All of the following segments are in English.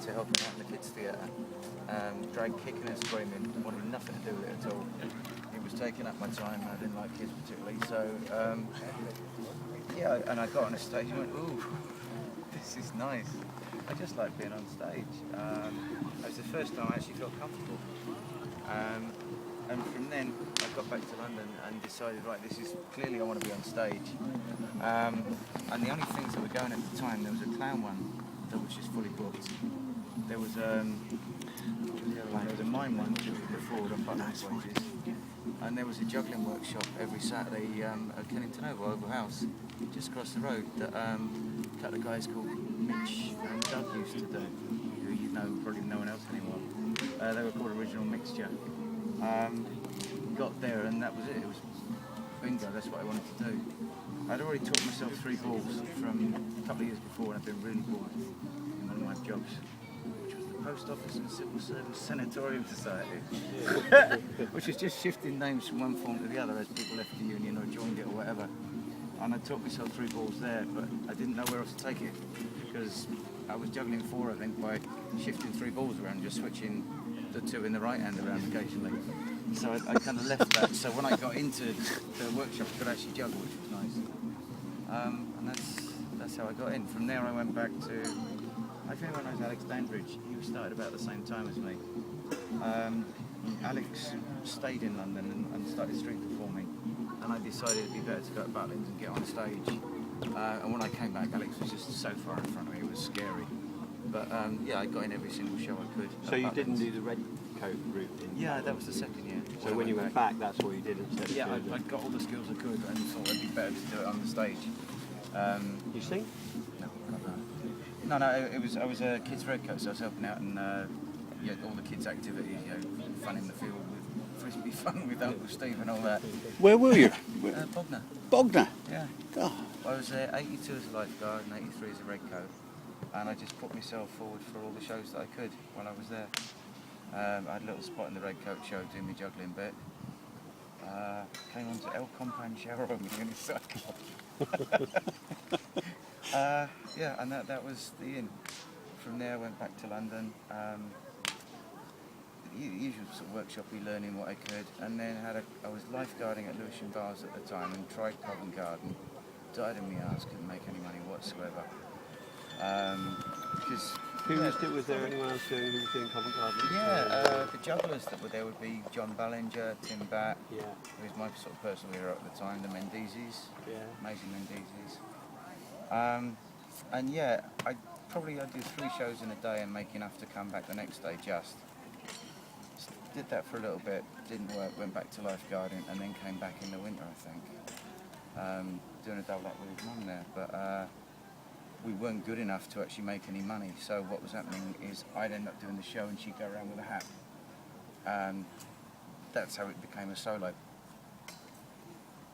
into helping out in the kids' theatre. Drag kicking and screaming, wanted nothing to do with it at all. It was taking up my time, I didn't like kids particularly, so yeah, and I got on a stage and went, ooh, this is nice. I just like being on stage. It was the first time I actually felt comfortable. And from then, I got back to London and decided, right, this is clearly I want to be on stage. And the only things that were going at the time, there was a clown one that was just fully booked. There was a mime one, which was before on Butler's Wages. And there was a juggling workshop every Saturday at Kennington Oval House, just across the road, that a couple of guys called Mitch and Doug used to do, who you know, probably no one else anymore. They were called Original Mixture. Got there and that was it. It was bingo, that's what I wanted to do. I'd already taught myself 3 balls from a couple of years before, and I'd been really bored in one of my jobs, which was the Post Office and Civil Service Sanatorium Society, which was just shifting names from one form to the other as people left the union or joined it or whatever. And I taught myself 3 balls there, but I didn't know where else to take it, because I was juggling 4, I think, by shifting 3 balls around, just switching the 2 in the right hand around occasionally. So I kind of left that. So when I got into the workshop, I could actually juggle, which was nice. And that's how I got in. From there, I went back to, I think when I was Alex Dandridge, he started about the same time as me. Alex stayed in London and started street performing, and I decided it'd be better to go to Butlins and get on stage. And when I came back, Alex was just so far in front of me, it was scary. But yeah, I got in every single show I could. So you didn't do the red coat route? Yeah, that was the second year. So when you went back, that's what you did instead of I got all the skills I could and thought it'd be better to do it on the stage. You sing? No, I was a kids' red coat, so I was helping out and yeah, all the kids' activities, you know, fun in the field with frisbee fun with Uncle Steve and all that. Where were you? Bognor. Bognor? Yeah. Oh. I was there 82 as a lifeguard and 83 as a red coat, and I just put myself forward for all the shows that I could while I was there. I had a little spot in the red coat show doing my juggling bit. Came on to El Compan Shower me in his cycle. Yeah, and that was the in. From there I went back to London. Usual sort of workshop-y, learning what I could, and then I was lifeguarding at Lewisham Bars at the time and tried Covent Garden. Died in my arse, couldn't make any money whatsoever. Because was there anyone else who was doing Covent Garden? Yeah, the jugglers that were there would be John Ballinger, Tim Batt, who was my sort of personal hero at the time, the Mendizes, amazing Mendizes. And yeah, I'd do 3 shows in a day and make enough to come back the next day just. Did that for a little bit, didn't work, went back to lifeguarding and then came back in the winter, I think. Doing a double up with his mum there, but we weren't good enough to actually make any money. So what was happening is I'd end up doing the show and she'd go around with a hat. That's how it became a solo.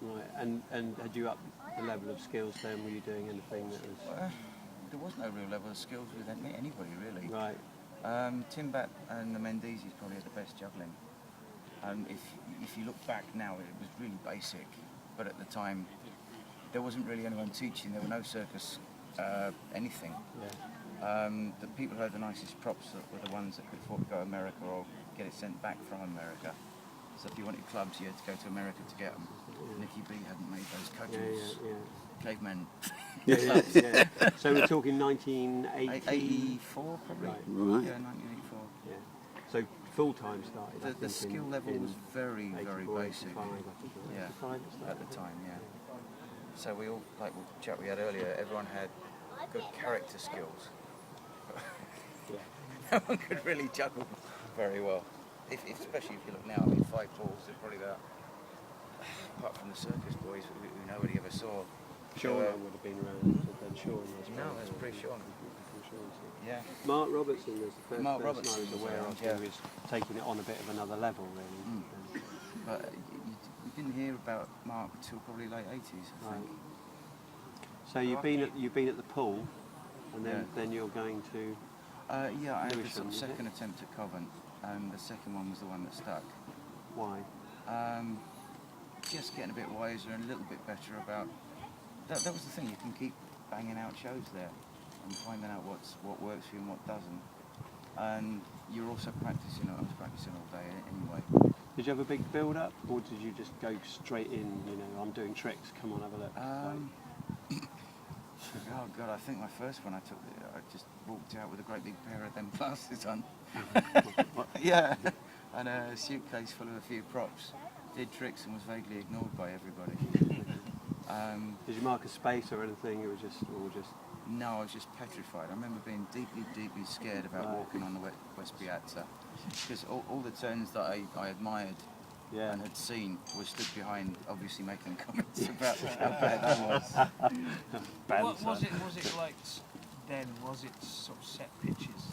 Right, and had you upped the level of skills then? Were you doing anything that was... There was no real level of skills with anybody really. Right. Tim Batt and the Mendizes probably had the best juggling. If you look back now, it was really basic, but at the time there wasn't really anyone teaching. There were no circus anything. Yeah. The people who had the nicest props were the ones that could afford to go to America or get it sent back from America. So if you wanted clubs, you had to go to America to get them. Nicky B hadn't made those cudgels. Cavemen. So we're talking 1984 probably. Right. Yeah, 1984. Yeah. So full-time started. The skill level was very, very basic. 85, yeah, at the time, yeah. So we all, like the chat we had earlier, everyone had good character skills. No one could really juggle very well. Especially if you look now, I mean, 5 balls, they're probably about, apart from the circus boys who nobody ever saw. Sean would have been around, then Sean was. No, that's pre-Sean. Yeah. Mark Robertson was the first Mark person Robertson I was aware of who was taking it on a bit of another level, really. But you didn't hear about Mark until probably late 80s, I think. So you've been at the pool, and then you're going to. Yeah, I had the Lewisham, second attempt at Covent, and the second one was the one that stuck. Why? Just getting a bit wiser and a little bit better about. That was the thing. You can keep banging out shows there and finding out what works for you and what doesn't. and you're also practicing. I was practicing all day anyway. Did you have a big build-up, or did you just go straight in? You know, I'm doing tricks. Come on, have a look. Oh God, I think my first one I just walked out with a great big pair of them glasses on. Yeah, and a suitcase full of a few props. Did tricks and was vaguely ignored by everybody. Did you mark a space or anything? It was just all just. No, I was just petrified. I remember being deeply, deeply scared about walking on the West Piazza, because all the turns that I admired and had seen were stood behind, obviously making comments about how bad that was. What was it like then? Was it sort of set pitches?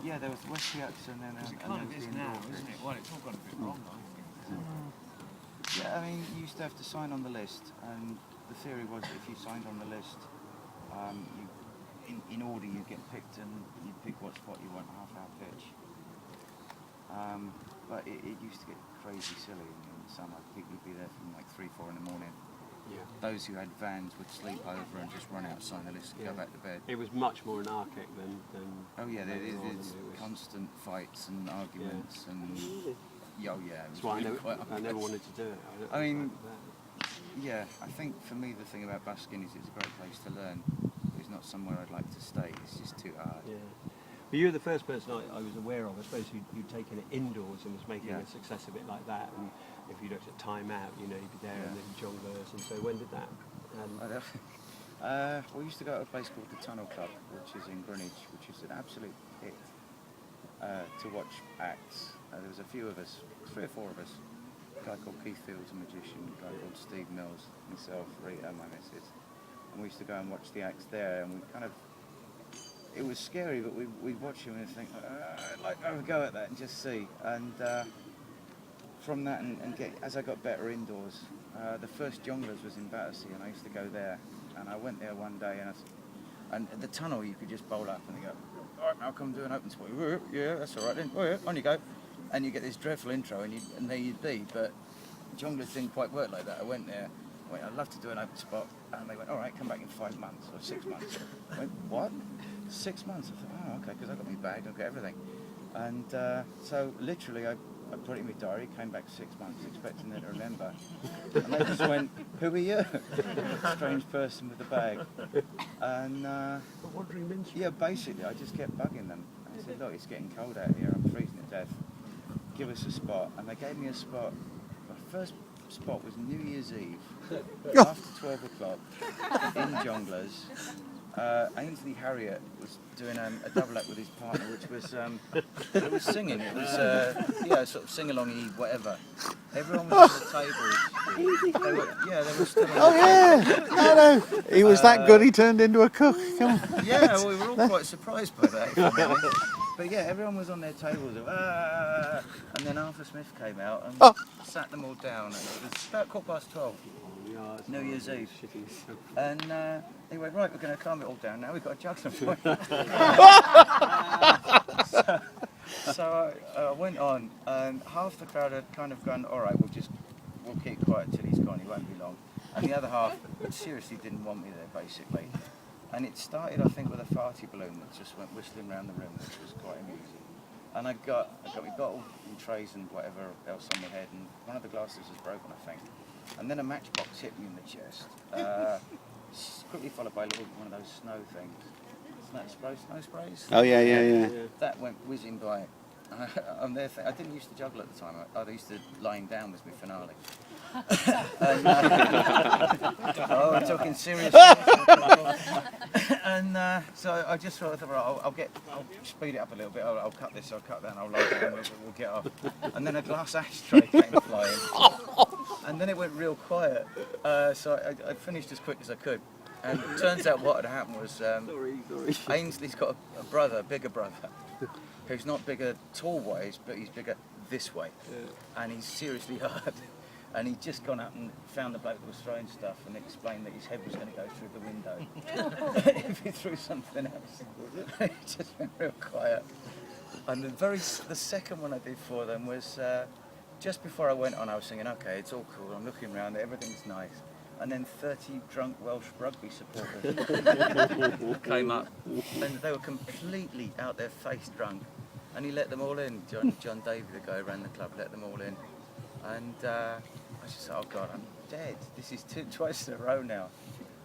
Yeah, there was the West Piazza and then... Because it kind of is now, isn't it? Well, it's all gone a bit wrong, I think. Yeah, I mean, you used to have to sign on the list, and the theory was that if you signed on the list, in order you'd get picked, and you'd pick what spot you want, half-hour pitch. But it used to get crazy silly in the summer. People would be there from like 3, 4 in the morning. Yeah. Those who had vans would sleep over and just run out, sign the list, and go back to bed. It was much more anarchic than Oh yeah, there's constant fights and arguments and... Yeah, it was That's why really I never wanted to do it. I mean, yeah, I think for me the thing about busking is it's a great place to learn. It's not somewhere I'd like to stay. It's just too hard. Yeah. But you were the first person I was aware of, I suppose, who'd taken it indoors and was making a success of it like that. And if you looked at time out, you know, you'd be there and then jongleurs. And so when did that? We used to go to a place called the Tunnel Club, which is in Greenwich, which is an absolute hit to watch acts. There was a few of us, 3 or 4 of us. A guy called Keith Fields, a magician, a guy called Steve Mills, myself, Rita, my missus. And we used to go and watch the acts there, and we kind of, it was scary, but we'd watch them and think, I'd like to have a go at that and just see. And from that, as I got better indoors, the first Jongleurs was in Battersea, and I used to go there. And I went there one day, and at the tunnel you could just bowl up and they go, all right, now come do an open spot. Yeah, that's all right then. Oh yeah, on you go. And you get this dreadful intro, and there you'd be. But Jongleurs didn't quite work like that. I went there, I'd love to do an open spot, and they went, all right, come back in 5 months or 6 months. I went, what? 6 months? I thought, oh, okay, because I got my bag, I got everything. And so literally, I put it in my diary, came back 6 months, expecting them to remember. And they just went, who are you? Strange person with a bag. And wandering minstrel. yeah, basically, I just kept bugging them. I said, look, it's getting cold out here, I'm freezing to death. Give us a spot. And they gave me a spot. My first spot was New Year's Eve, after 12 o'clock, in Jongleurs. Ainsley Harriott was doing a double act with his partner, which was it was singing. It was sort of sing-along-y whatever. Everyone was on the tables. They were still on the tables. No, he was that good he turned into a cook. Come on. Yeah, well, we were all quite surprised by that. If I'm honest. But yeah, everyone was on their tables, and then Arthur Smith came out and sat them all down. And it was about 12:15. New Year's Eve. And he went, right, we're going to calm it all down now, we've got to jug them for you. So I went on, and half the crowd had kind of gone, all right, we'll keep quiet till he's gone, he won't be long. And the other half seriously didn't want me there, basically. And it started, I think, with a farty balloon that just went whistling around the room, which was quite amusing. And I got my bottle and trays and whatever else on my head, and one of the glasses was broken, I think. And then a matchbox hit me in the chest, quickly followed by one of those snow things. Snow sprays? Oh, yeah. That went whizzing by. I'm there. I didn't used to juggle at the time. I used to lying down was my finale. And, we're talking serious. And so I just thought, I'll speed it up a little bit. I'll cut this, I'll cut that, and I'll load it, and we'll get off. And then a glass ashtray came flying, and then it went real quiet. So I finished as quick as I could. And it turns out what had happened was Sorry. Ainsley's got a brother, a bigger brother, who's not bigger tall-wise, but he's bigger this way, and he's seriously hard. And he'd just gone up and found the bloke that was throwing stuff and explained that his head was going to go through the window if he threw something else. It just went real quiet. And the second one I did for them was just before I went on, I was thinking, okay, it's all cool, I'm looking around, everything's nice. And then 30 drunk Welsh rugby supporters came up, and they were completely out their face drunk. And he let them all in. John Davey, the guy who ran the club, let them all in. And I just thought, oh God, I'm dead. This is twice in a row now.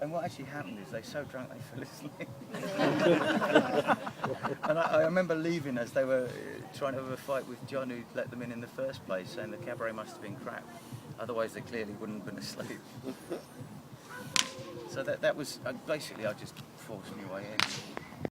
And what actually happened is they were so drunk they fell asleep. And I remember leaving as they were trying to have a fight with John, who let them in the first place, saying the cabaret must have been crap. Otherwise they clearly wouldn't have been asleep. So that was, basically I just forced my way in.